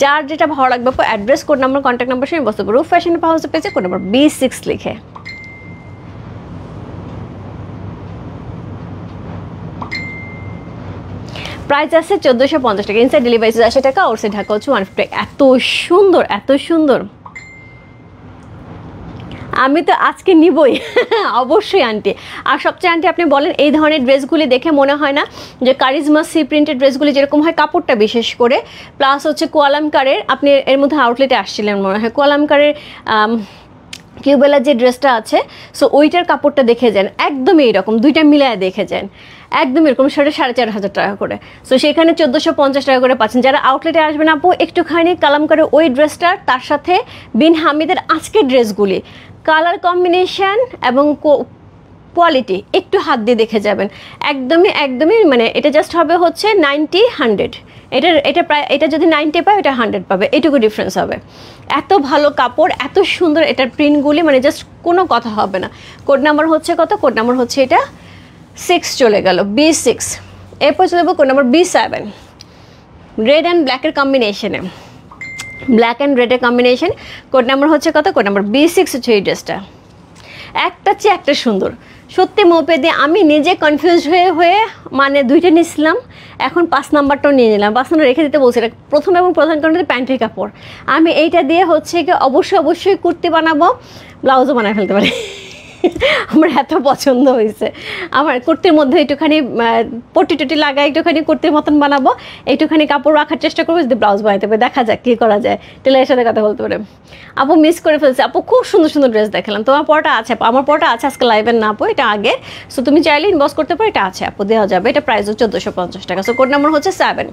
যার যেটা ভালো লাগবে আপু address, code number, contact number সেই বস্তু রূপ ফ্যাশন হাউসের পেজে। কোড নাম্বার B6 লিখে। প্রাইস আছে 1450 টাকা, ইনসাইড ডেলিভারি 80 টাকা, আউটসাইড ঢাকা হচ্ছে 150 টাকা। এত সুন্দর, এত সুন্দর, আমি তো আজকে নিবই অবশ্যই আন্টি। আর সবচেয়ে আন্টি আপনি বলেন, এই ধরনের ড্রেসগুলি দেখে মনে হয় না যে কারিজমা সি প্রিন্টেড ড্রেসগুলি যেরকম হয়, কাপড়টা বিশেষ করে, প্লাস হচ্ছে কোয়ালামকারের, আপনি এর মধ্যে আউটলেটে আসছিলেন মনে হয়, কোয়ালামকারের কিউবেলার যে ড্রেসটা আছে, সো ওইটার কাপড়টা দেখে যান, একদমই এইরকম, দুইটা মিলায় দেখে যান, একদম এরকম, সেটা 4500 টাকা করে। সো সেখানে 1450 টাকা করে পাচ্ছেন। যারা আউটলেটে আসবেন আপু, একটুখানি কালামকারের ওই ড্রেসটার, তার সাথে বিন হামিদের আজকের ড্রেসগুলি, কালার কম্বিনেশন এবং কোয়ালিটি একটু হাত দিয়ে দেখে যাবেন, একদমই একদমই, মানে এটা জাস্ট হবে হচ্ছে 90 100, এটা প্রায়, এটা যদি 90 পায় এটা 100 পাবে, এটুকু ডিফারেন্স হবে। এত ভালো কাপড়, এত সুন্দর এটার প্রিন্টগুলি, মানে জাস্ট কোনো কথা হবে না। কোড নাম্বার হচ্ছে কত? কোড নাম্বার হচ্ছে এটা 6 চলে গেল, B6। এরপর চলে যাবো code number B7, red and ব্ল্যাকের কম্বিনেশনে, ব্ল্যাক অ্যান্ড রেডের কম্বিনেশন। কোড নাম্বার হচ্ছে কত? কোড নাম্বার B6 হচ্ছে এই ড্রেসটা। একটা চেয়ে একটা সুন্দর, সত্যি মোপে দিয়ে আমি নিজে কনফিউজ হয়ে মানে দুইটা নিয়েছিলাম, এখন 5 নাম্বারটাও নিয়ে নিলাম। 5 নাম্বার রেখে দিতে বলছি, এটা প্রথম এবং প্রধান কারণ প্যান্টের কাপড়। আমি এইটা দিয়ে হচ্ছে কি অবশ্যই কুর্তি বানাবো, ব্লাউজও বানায় ফেলতে পারি। আমার এত পছন্দ হয়েছে, আমার কুর্তির মধ্যে একটুখানি পটি টটি লাগাই, একটুখানি কুর্তির মতন বানাবো, একটুখানি কাপড় রাখার চেষ্টা করবো, যদি ব্লাউজ বানাতে পারে, দেখা যাক কী করা যায়, টেলারের সাথে কথা বলতে পারে। আপু মিস করে ফেলছে, আপু খুব সুন্দর সুন্দর ড্রেস দেখালাম, তোমার পরটা আছে আপু, আমার পরটা আছে আজকে লাইভের না আপু, এটা আগে। সো তুমি চাইলে ইনবক্স করতে পারো, এটা আছে আপু, দেওয়া যাবে। এটা প্রাইসও 1450 টাকা। সো কোড নাম্বার হচ্ছে 7,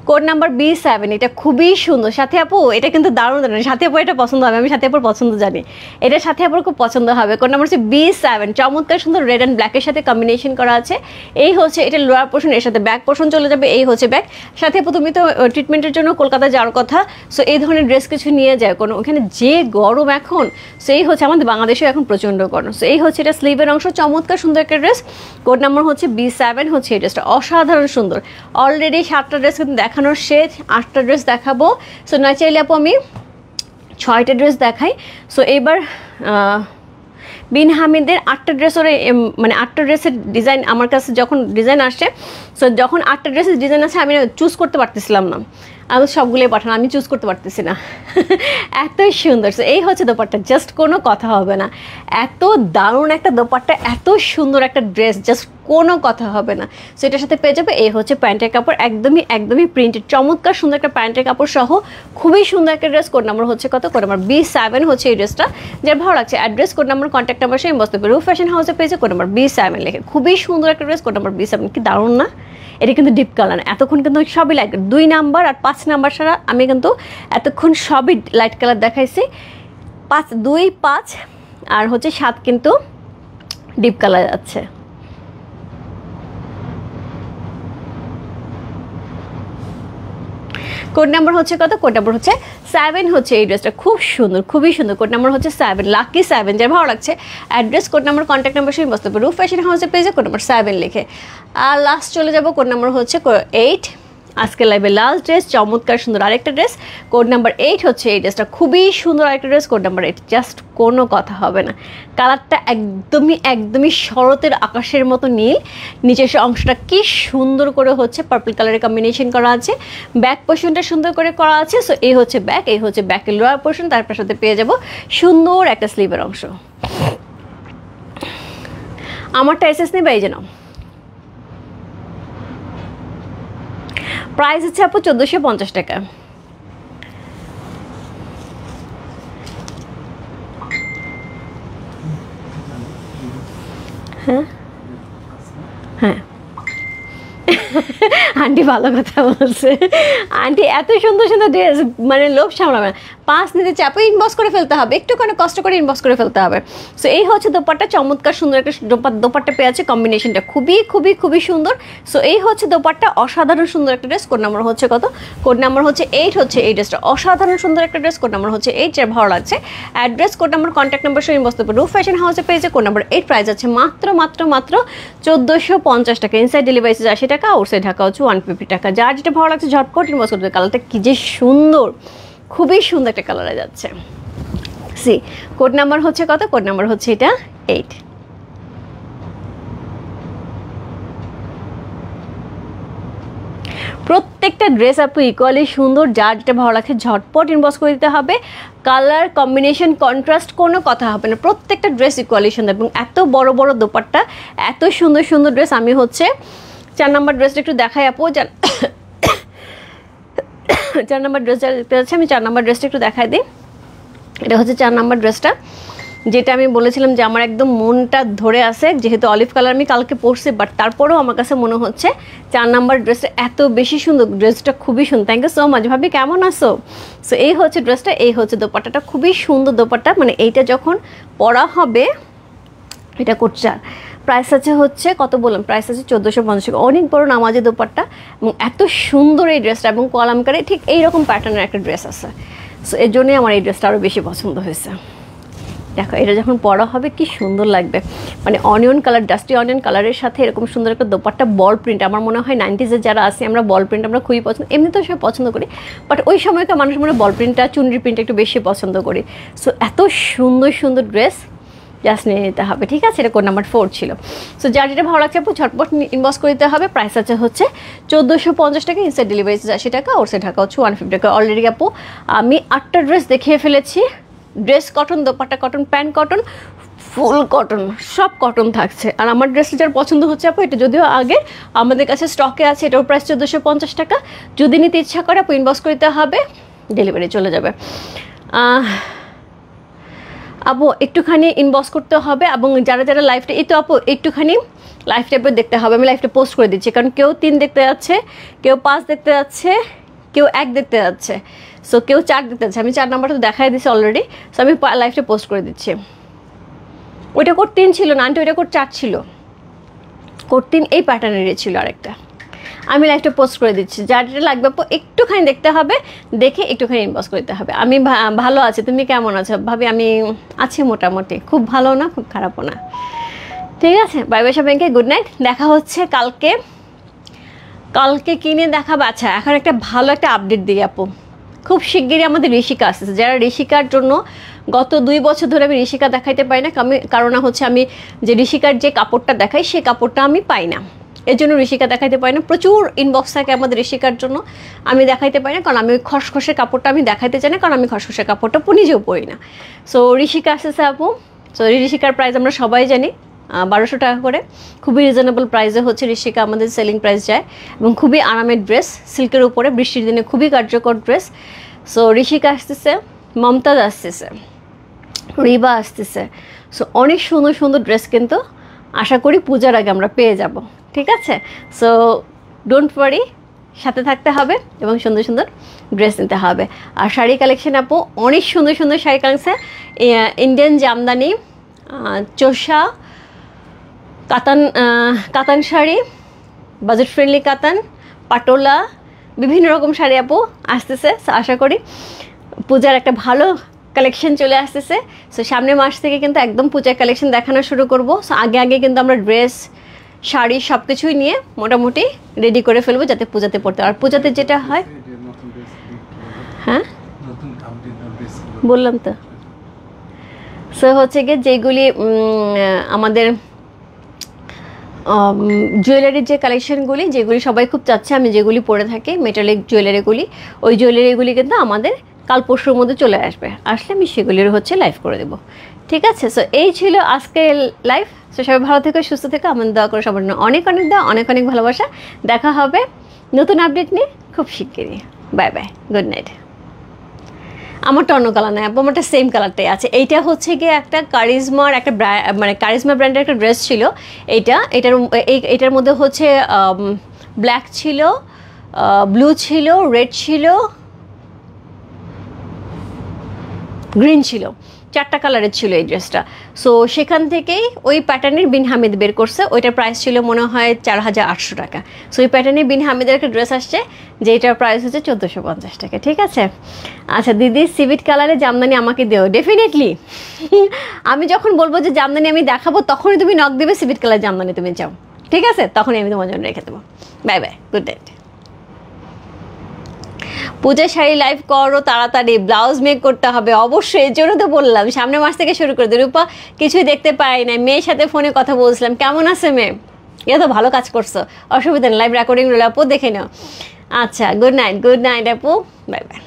কোড নাম্বার B7। এটা খুবই সুন্দর। সাথে আপু এটা কিন্তু দারুণ দারুণ, সাথে আপু এটা পছন্দ হবে, আমি সাথে আপুর পছন্দ জানি, এটা সাথে আপুর খুব পছন্দ হবে। কোড নাম্বার হচ্ছে B7, চমৎকার সুন্দর রেড অ্যান্ড ব্ল্যাকের সাথে কম্বিনেশন করা আছে। এই হচ্ছে এটা লোয়ার পোর্শন, এর সাথে ব্যাক পোর্শন চলে যাবে, এই হচ্ছে ব্যাক। সাথে আপু তুমি তো ট্রিটমেন্টের জন্য কলকাতা যাওয়ার কথা, সো এই ধরনের ড্রেস কিছু নিয়ে যায়, কোনো ওখানে যে গরম এখন, সো এই হচ্ছে আমাদের বাংলাদেশেও এখন প্রচণ্ড গরম। সো এই হচ্ছে এটা স্লিভের অংশ, চমৎকার সুন্দর একটা ড্রেস। কোড নাম্বার হচ্ছে B7 হচ্ছে এই ড্রেসটা, অসাধারণ সুন্দর। অলরেডি 7টা ড্রেস কিন্তু দেখানোর শেষ, 8টা ড্রেস দেখাবো। সো না চাইলে আপু আমি 6টা ড্রেস দেখাই। সো এবার বিন হামিদের 8টা ড্রেসের, মানে 8টা ড্রেসের ডিজাইন আমার কাছে যখন ডিজাইন আসছে, সো যখন 8টা ড্রেসের ডিজাইন আছে আমি চুজ করতে পারতেছিলাম না, আমি সবগুলোই পাঠানো, আমি চুজ করতে পারতেছি না, এতই সুন্দর। সো এই হচ্ছে দোপাট্টা, জাস্ট কোনো কথা হবে না, এত দারুণ একটা দোপাট্টা, এত সুন্দর একটা ড্রেস, জাস্ট কোনো কথা হবে না। সো এটার সাথে পেয়ে যাবে এই হচ্ছে প্যান্টের কাপড়, একদমই প্রিন্টেড, চমৎকার সুন্দর একটা প্যান্টের কাপড় সহ খুবই সুন্দর একটা ড্রেস। কোড নাম্বার হচ্ছে কত? কোড নাম্বার B7 হচ্ছে এই ড্রেসটা, যার ভালো লাগছে address, code number, contact number সেই বস্তু রূপ ফ্যাশন হাউসে পেয়েছে। কোড নাম্বার B7 লেখে, খুবই সুন্দর একটা ড্রেস, কোড নাম্বার B7। কি দারুণ না? এটা কিন্তু ডিপ কালার, এতক্ষণ কিন্তু সবই লাইট, 2 নাম্বার আর 5 নাম্বার ছাড়া আমি কিন্তু এতক্ষণ সবই লাইট কালার দেখাইছি। 5, 2, 5 আর হচ্ছে 7 কিন্তু ডিপ কালার আছে। কোড নাম্বার হচ্ছে কত? কোড নাম্বার হচ্ছে 7 হচ্ছে এই ড্রেসটা, খুব সুন্দর, খুবই সুন্দর। কোড নাম্বার হচ্ছে 7, লাকি 7, যার ভালো লাগছে address, code number, contact number সবই বসতে পারবে রূপ ফ্যাশন হাউসের পেজে কোড নাম্বার 7 লিখে। আর লাস্ট চলে যাব, কোড নাম্বার হচ্ছে 8। আজকে লাইভে লাস্ট ড্রেস, চমৎকার সুন্দর আরেকটা ড্রেস, কোড নাম্বার 8 হচ্ছে এই ড্রেসটা, খুবই সুন্দর আরেকটা ড্রেস, কোড নাম্বার 8, জাস্ট কোনো কথা হবে না। কালারটা একদমই শরতের আকাশের মতো নীল, নিচের অংশটা কি সুন্দর করে হচ্ছে পার্পল কালারের কম্বিনেশন করা আছে, ব্যাক পোর্শনটা সুন্দর করে করা আছে। সো এই হচ্ছে ব্যাক, এই হচ্ছে ব্যাকের লোয়ার পোর্শন, তারপর সাথে পেয়ে যাব সুন্দর একটা স্লিভের অংশ। আমারটা এসএস নেবে, এই যেন প্রাইস হচ্ছে আপু 1450 টাকা। হ্যাঁ হ্যাঁ আন্টি ভালো কথা বলছে, আন্টি এত সুন্দর সুন্দর ড্রেস, মানে লোভ সামলাবে না। 5 নিতে চাপে ইনবক্স করে ফেলতে হবে, একটুখানি কষ্ট করে ইনবক্স করে ফেলতে হবে। সো এই হচ্ছে দোপাট্টা, চমৎকার সুন্দর একটা দোপাট্টা পেয়ে আছে, কম্বিনেশনটা খুবই সুন্দর। সো এই হচ্ছে দোপাট্টা, অসাধারণ সুন্দর একটা ড্রেস। কোড নাম্বার হচ্ছে কত? কোড নাম্বার হচ্ছে 8 হচ্ছে এই ড্রেসটা, অসাধারণ সুন্দর একটা ড্রেস, কোড নাম্বার হচ্ছে 8, যার ভালো লাগছে address, code number, contact number সহ ইনবক্স করতে রূপ ফ্যাশন হাউসের পেজে কোড নাম্বার 8, প্রাইস আছে মাত্র 1450 টাকা। ইনসাইড ডেলিভারি 80 টাকা, আউটসাইড ঢাকা হচ্ছে 150 টাকা। যার যেটা ভালো লাগছে ঝটপট ইনবক্স করতে হবে। কালারটা কি যে সুন্দর, খুবই সুন্দর একটা কালারে যাচ্ছে। সি কোড নাম্বার হচ্ছে কত? কোড নাম্বার হচ্ছে এটা 8। প্রত্যেকটা ড্রেস আপু ইকুয়ালি সুন্দর, যার যেটা ভালো লাগছে ঝটপট ইনবক্স করে দিতে হবে। কালার কম্বিনেশন কন্ট্রাস্ট কোনো কথা হবে না, প্রত্যেকটা ড্রেস ইকুয়ালি সুন্দর এবং এত বড় বড় দোপাট্টা, এত সুন্দর সুন্দর ড্রেস। আমি হচ্ছে 4 নাম্বার ড্রেসটা একটু দেখাই আপু, 4 নাম্বার ড্রেসটা দেখতে যাচ্ছে, আমি 4 নাম্বার ড্রেসটা একটু দেখাই দিই। এটা হচ্ছে 4 নাম্বার ড্রেসটা, যেটা আমি বলেছিলাম যে আমার একদম মনটা ধরে আছে, যেহেতু অলিভ কালার আমি কালকে পরছি, বাট তারপরেও আমার কাছে মনে হচ্ছে 4 নাম্বার ড্রেসটা এত বেশি সুন্দর, ড্রেসটা খুবই সুন্দর। থ্যাংক ইউ সো মাচ ভাবি, কেমন আছো? সো এই হচ্ছে ড্রেসটা, এই হচ্ছে দোপাট্টাটা, খুবই সুন্দর দোপাট্টা, মানে এইটা যখন পরা হবে, এটা কোটচার প্রাইস আছে হচ্ছে কত বললাম, প্রাইস আছে 1450 টাকা। অনেক বড় নামাজি দোপাট্টা এবং এত সুন্দর এই ড্রেসটা, এবং কলামকারে ঠিক এইরকম প্যাটার্নের একটা ড্রেস আছে। সো এর জন্যই আমার এই ড্রেসটা আরও বেশি পছন্দ হয়েছে। দেখো এটা যখন পরা হবে কি সুন্দর লাগবে, মানে অনিয়ন কালার, ডাস্টি অনিয়ন কালারের সাথে এরকম সুন্দর একটা দোপাট্টা, বল প্রিন্ট। আমার মনে হয় 90s যারা আছে আমরা বল প্রিন্ট আমরা খুবই পছন্দ, এমনি তো সব পছন্দ করি, বাট ওই সময়কার মানুষ মনে বল প্রিন্টটা, চুনরি প্রিন্টটা একটু বেশি পছন্দ করি। সো এত সুন্দর সুন্দর ড্রেস জাস্ট নিয়ে নিতে হবে, ঠিক আছে? এটা কোড নাম্বার 4 ছিল। সো যার যেটা ভালো লাগছে আপু ঝটপট ইনবক্স করে দিতে হবে। প্রাইস আছে হচ্ছে 1450 টাকা, ইনসাইড ডেলিভারি 80 টাকা, আউটসাইড ঢাকা হচ্ছে 150 টাকা। অলরেডি আপু আমি 8টা ড্রেস দেখিয়ে ফেলেছি। Dress cotton, dupatta cotton, pant cotton, ফুল কটন, সব কটন থাকছে। আর আমার ড্রেসটা যার পছন্দ হচ্ছে আপু, এটা যদিও আগে আমাদের কাছে স্টকে আছে, এটার প্রাইস 1450 টাকা। যদি নিতে ইচ্ছা করে আপু ইনবক্স করে দিতে হবে, ডেলিভারি চলে যাবে। আপু একটুখানি ইনবক্স করতে হবে, এবং যারা যারা লাইভটা, এই তো আপু একটুখানি লাইভ টাইপে দেখতে হবে। আমি লাইভটা পোস্ট করে দিচ্ছি, কারণ কেউ 3 দেখতে যাচ্ছে, কেউ 5 দেখতে যাচ্ছে, কেউ 1 দেখতে যাচ্ছে, সো কেউ 4 দেখতে যাচ্ছে। আমি 4 নাম্বারটা দেখাই দিচ্ছি অলরেডি, সো আমি লাইভটা পোস্ট করে দিচ্ছি। ওইটা কোড 3 ছিল না আন্টি, ওইটা কোড 4 ছিল। কোড 3 এই প্যাটার্নেরই ছিল আরেকটা। আমি লাইভটা পোস্ট করে দিচ্ছি, যার যেটা লাগবে আপু একটুখানি দেখতে হবে, দেখে একটুখানি ইনবক্স করতে হবে। আমি ভালো আছি, তুমি কেমন আছো ভাবি? আমি আছি মোটামুটি, খুব ভালো না খুব খারাপও না, ঠিক আছে? বাই বাই সবাইকে, গুড নাইট। দেখা হচ্ছে কালকে। কালকে কিনে দেখাবো। আচ্ছা এখন একটা ভালো একটা আপডেট দিই আপু, খুব শিগগিরই আমাদের ঋষিকা আসতেছে। যারা ঋষিকার জন্য গত 2 বছর ধরে আমি ঋষিকা দেখাইতে পাই না, কারণ হচ্ছে আমি যে ঋষিকার যে কাপড়টা দেখাই সেই কাপড়টা আমি পাই না, এর জন্য ঋষিকা দেখাইতে পারি না। প্রচুর ইনবক্স থাকে আমাদের ঋষিকার জন্য, আমি দেখাইতে পারি না, কারণ আমি ওই খসখসের কাপড়টা আমি দেখাইতে চাই না, কারণ আমি খসখসের কাপড়টা নিজেও পরি না। সো ঋষিকা আসতেছে আপু। সো ঋষিকার প্রাইস আমরা সবাই জানি 1200 টাকা করে, খুবই রিজনেবল প্রাইসে হচ্ছে ঋষিকা আমাদের সেলিং প্রাইস যায়, এবং খুবই আরামের ড্রেস, সিল্কের উপরে, বৃষ্টির দিনে খুবই কার্যকর ড্রেস। সো ঋষিকা আসতেছে, মমতাজ আসতেছে, রিবা আসতেছে। সো অনেক সুন্দর সুন্দর ড্রেস কিন্তু আশা করি পূজার আগে আমরা পেয়ে যাব, ঠিক আছে? সো ডোন্ট ওয়ারি, সাথে থাকতে হবে এবং সুন্দর সুন্দর ড্রেস নিতে হবে। আর শাড়ি কালেকশন আপু অনেক সুন্দর সুন্দর শাড়ি কালেকশন, ইন্ডিয়ান জামদানি, চোষা, কাতান শাড়ি, বাজেট ফ্রেন্ডলি কাতান, পাটোলা, বিভিন্ন রকম শাড়ি আপু আসতেছে। আশা করি পূজার একটা ভালো কালেকশন চলে আসতেছে। সো সামনের মাস থেকে কিন্তু একদম পূজার কালেকশন দেখানো শুরু করব। সো আগে আগে কিন্তু আমরা ড্রেস, শাড়ি সব কিছুই নিয়ে মোটামুটি রেডি করে ফেলবো যাতে পূজাতে পড়তে। আর পূজাতে যেটা হয়, হ্যাঁ বললাম তো। সো হচ্ছে গিয়ে যেগুলি আমাদের জুয়েলারির যে কালেকশনগুলি, যেগুলি সবাই খুব চাচ্ছে, আমি যেগুলি পরে থাকি মেটালিক জুয়েলারিগুলি, ওই জুয়েলারিগুলি কিন্তু আমাদের কাল পরশুর মধ্যে চলে আসবে। আসলে আমি সেগুলির হচ্ছে লাইভ করে দেবো, ঠিক আছে? সো এই ছিল আজকের লাইভ। সো সবাই ভালো থেকো, সুস্থ থেকো, আমার দোয়া করে সবার জন্য অনেক অনেক দোয়া, অনেক অনেক ভালোবাসা। দেখা হবে নতুন আপডেট নিয়ে খুব শিগগিরই। By bye, good night. আমারটা অন্য কালার নয় আপু, আমারটা সেম কালারটাই আছে। এইটা হচ্ছে গিয়ে একটা কারিজমার একটা মানে কারিজমা ব্র্যান্ডের একটা ড্রেস ছিল। এটার মধ্যে হচ্ছে ব্ল্যাক ছিল, ব্লু ছিল, রেড ছিল, গ্রিন ছিল, 4টা কালারের ছিল এই ড্রেসটা। সো সেখান থেকেই ওই প্যাটার্নের বিন হামিদ বের করছে। ওইটার প্রাইস ছিল মনে হয় 4800 টাকা। সো ওই প্যাটার্নের বিন হামিদের একটা ড্রেস আসছে যেটার প্রাইস হচ্ছে 1450 টাকা, ঠিক আছে? আচ্ছা দিদি, সিভিট কালারে জামদানি আমাকে দেও। ডেফিনেটলি আমি যখন বলবো যে জামদানি আমি দেখাবো, তখনই তুমি নক দেবে সিভিট কালার জামদানি তুমি চাও, ঠিক আছে? তখনই আমি তোমার জন্য রেখে দেবো। Bye bye, good night. Puja sari live করো তাড়াতাড়ি, ব্লাউজ মেক করতে হবে অবশ্যই, এর জন্য তো বললাম সামনের মাস থেকে শুরু করে দিই। রূপা কিছুই দেখতে পাই না, মেয়ের সাথে ফোনে কথা বলছিলাম। কেমন আছে মেয়ে? এ তো ভালো কাজ করছো, অসুবিধা নেই, লাইভ রেকর্ডিং রইল আপু, দেখে নাও। আচ্ছা, গুড নাইট, গুড নাইট আপু, বাই বাই।